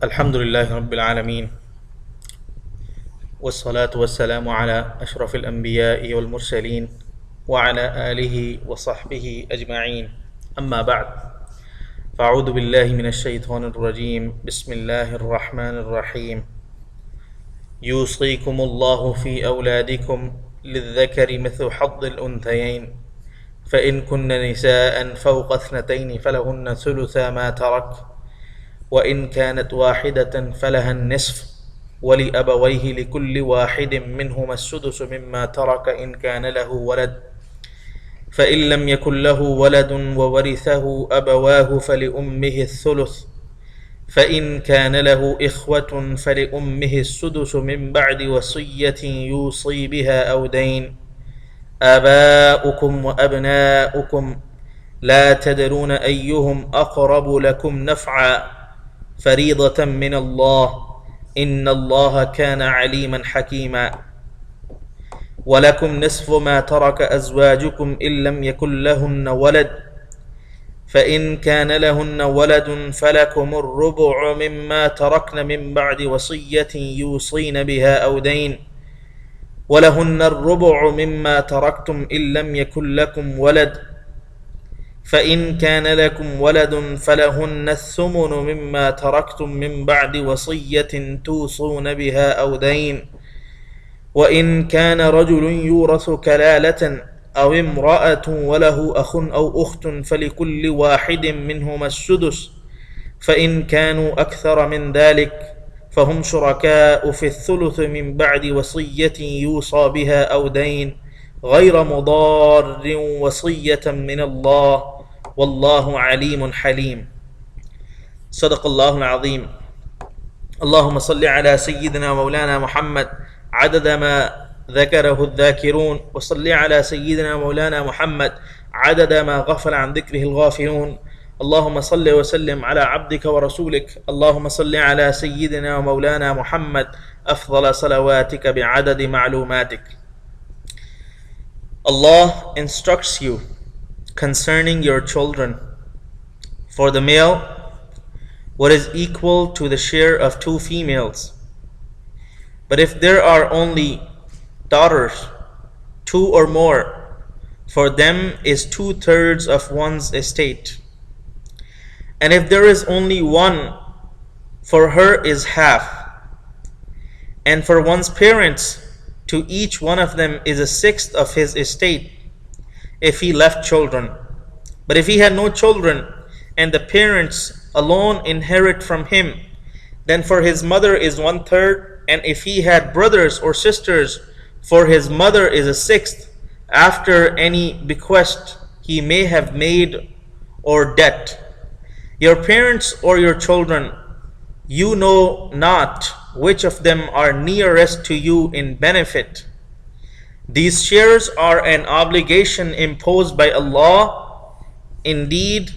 Alhamdulillah Rabbil Alameen. والصلاة والسلام على أشرف الأنبياء والمرسلين وعلى آله وصحبه أجمعين أما بعد فأعوذ بالله من الشيطان الرجيم بسم الله الرحمن الرحيم يوصيكم الله في أولادكم للذكر مثل حظ الأنثيين فإن كن نساء فوق اثنتين فلهن ثلثا ما ترك وإن كانت واحدة فلها النصف ولأبويه لكل واحد منهما السدس مما ترك إن كان له ولد فإن لم يكن له ولد وورثه أبواه فلأمه الثلث فإن كان له إخوة فلأمه السدس من بعد وصية يوصي بها أو دين آباؤكم وأبناؤكم لا تدرون أيهم أقرب لكم نفعا فريضة من الله إن الله كان عليما حكيما ولكم نصف ما ترك أزواجكم إن لم يكن لهن ولد فإن كان لهن ولد فلكم الربع مما تركن من بعد وصية يوصين بها أو دين ولهن الربع مما تركتم إن لم يكن لكم ولد فإن كان لكم ولد فلهن الثمن مما تركتم من بعد وصية توصون بها أو دين وإن كان رجل يورث كلالة أو امرأة وله أخ أو أخت فلكل واحد منهما السدس فإن كانوا أكثر من ذلك فهم شركاء في الثلث من بعد وصية يوصى بها أو دين غير مضار وصية من الله والله عليم حليم صدق الله العظيم اللهم صل على سيدنا مولانا محمد عدد ما ذكره الذاكرون وصل على سيدنا مولانا محمد عدد ما غفل عن ذكره الغافلون اللهم صل وسلم على عبدك ورسولك اللهم صل على سيدنا ومولانا محمد أفضل صلواتك بعدد معلوماتك. Allah instructs you concerning your children. For the male, what is equal to the share of two females. But if there are only daughters, two or more, for them is 2/3 of one's estate. And if there is only one, for her is half. And for one's parents, to each one of them is 1/6 of his estate, if he left children. But if he had no children, and the parents alone inherit from him, then for his mother is 1/3, and if he had brothers or sisters, for his mother is 1/6, after any bequest he may have made or debt. Your parents or your children, you know not which of them are nearest to you in benefit. These shares are an obligation imposed by Allah. Indeed,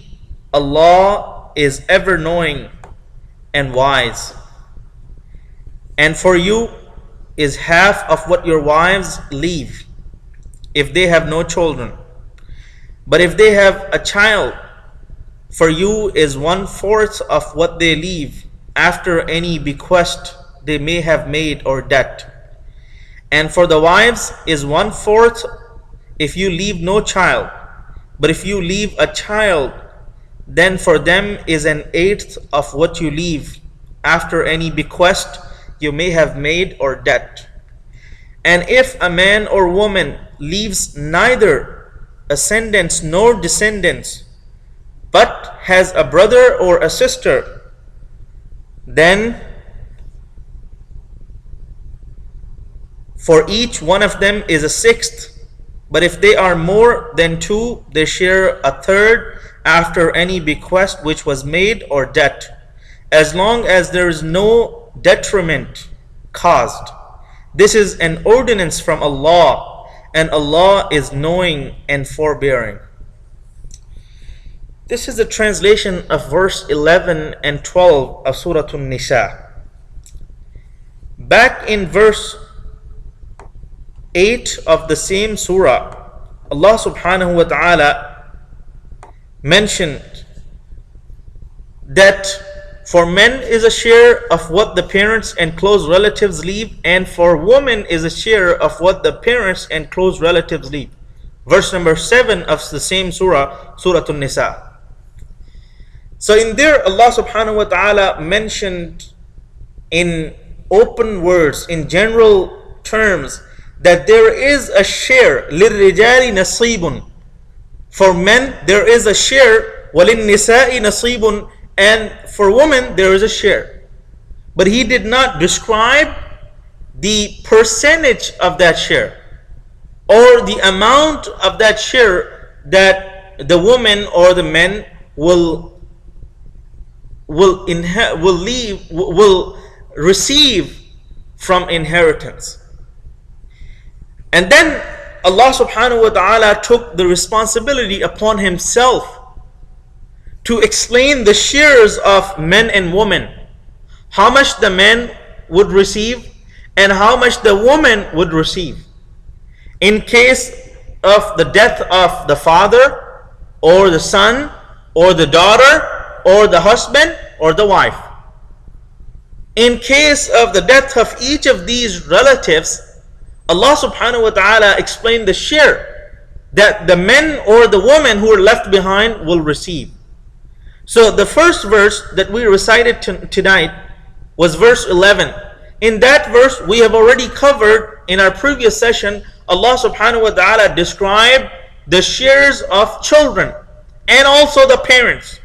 Allah is ever knowing and wise. And for you is half of what your wives leave, if they have no children. But if they have a child, for you is 1/4 of what they leave, after any bequest they may have made or debt. And for the wives is 1/4 if you leave no child. But if you leave a child, then for them is 1/8 of what you leave, after any bequest you may have made or debt. And if a man or woman leaves neither ascendants nor descendants, but has a brother or a sister, then for each one of them is 1/6. But if they are more than two, they share 1/3 after any bequest which was made or debt, as long as there is no detriment caused. This is an ordinance from Allah, and Allah is knowing and forbearing. This is the translation of verse 11 and 12 of Surah An-Nisaa. Back in verse 8 of the same surah, Allah subhanahu wa ta'ala mentioned that for men is a share of what the parents and close relatives leave, and for women is a share of what the parents and close relatives leave. Verse number 7 of the same surah, Surah Al-Nisaa. So in there, Allah subhanahu wa ta'ala mentioned in open words, in general terms, that there is a share. لِلْرِجَالِ نَصِيبٌ. For men there is a share. وَلِلنِّسَاءِ نَصِيبٌ. And for women there is a share. But he did not describe the percentage of that share, or the amount of that share that the woman or the men will receive from inheritance. And then Allah subhanahu wa ta'ala took the responsibility upon himself to explain the shares of men and women, how much the men would receive and how much the woman would receive in case of the death of the father or the son or the daughter or the husband or the wife. In case of the death of each of these relatives, Allah subhanahu wa ta'ala explained the share that the men or the women who are left behind will receive. So the first verse that we recited tonight was verse 11. In that verse we have already covered in our previous session. Allah subhanahu wa ta'ala described the shares of children and also the parents,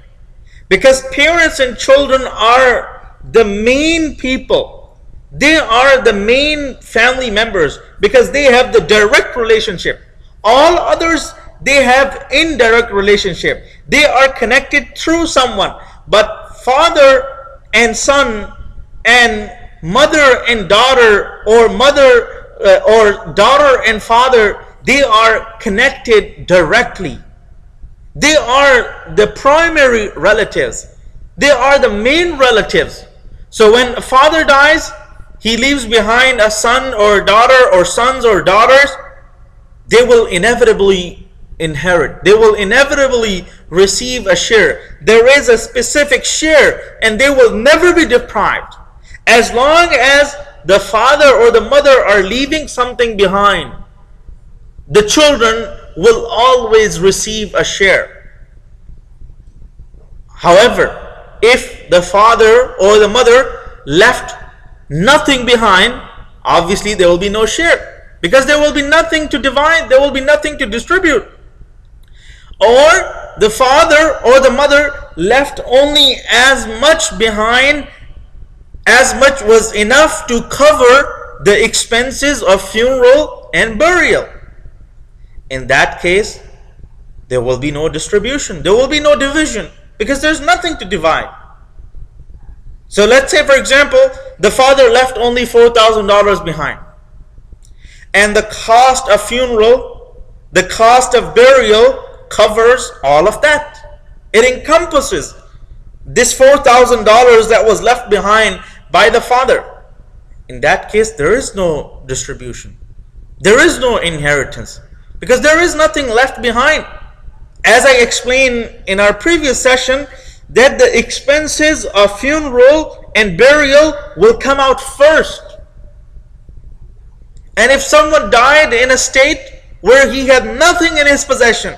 because parents and children are the main people. They are the main family members because they have the direct relationship. All others, they have indirect relationship. They are connected through someone. But father and son and mother and daughter, or mother or daughter and father, they are connected directly. They are the primary relatives. They are the main relatives. So when a father dies, he leaves behind a son or daughter, or sons or daughters. They will inevitably inherit. They will inevitably receive a share. There is a specific share, and they will never be deprived. As long as the father or the mother are leaving something behind, the children will always receive a share. However, if the father or the mother left nothing behind, obviously there will be no share, because there will be nothing to divide, there will be nothing to distribute. Or the father or the mother left only as much behind, as much was enough to cover the expenses of funeral and burial. In that case, there will be no distribution, there will be no division, because there's nothing to divide. So let's say, for example, the father left only $4,000 behind, and the cost of funeral, the cost of burial covers all of that. It encompasses this $4,000 that was left behind by the father. In that case, there is no distribution, there is no inheritance, because there is nothing left behind. As I explained in our previous session, that the expenses of funeral and burial will come out first. And if someone died in a state where he had nothing in his possession,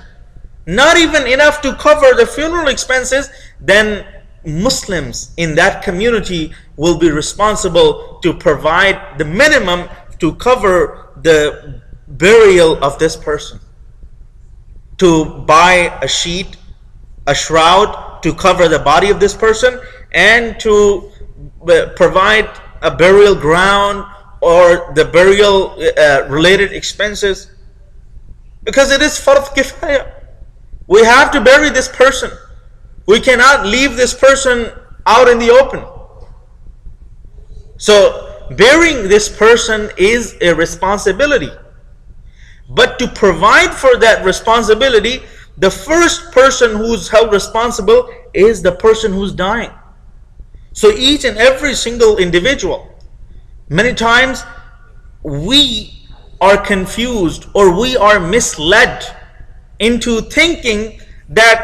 not even enough to cover the funeral expenses, then Muslims in that community will be responsible to provide the minimum to cover the burial of this person, to buy a sheet, a shroud to cover the body of this person, and to provide a burial ground or the burial related expenses, because it is fard kifaya. We have to bury this person. We cannot leave this person out in the open. So burying this person is a responsibility. But to provide for that responsibility, the first person who's held responsible is the person who's dying. So each and every single individual, many times we are confused or we are misled into thinking that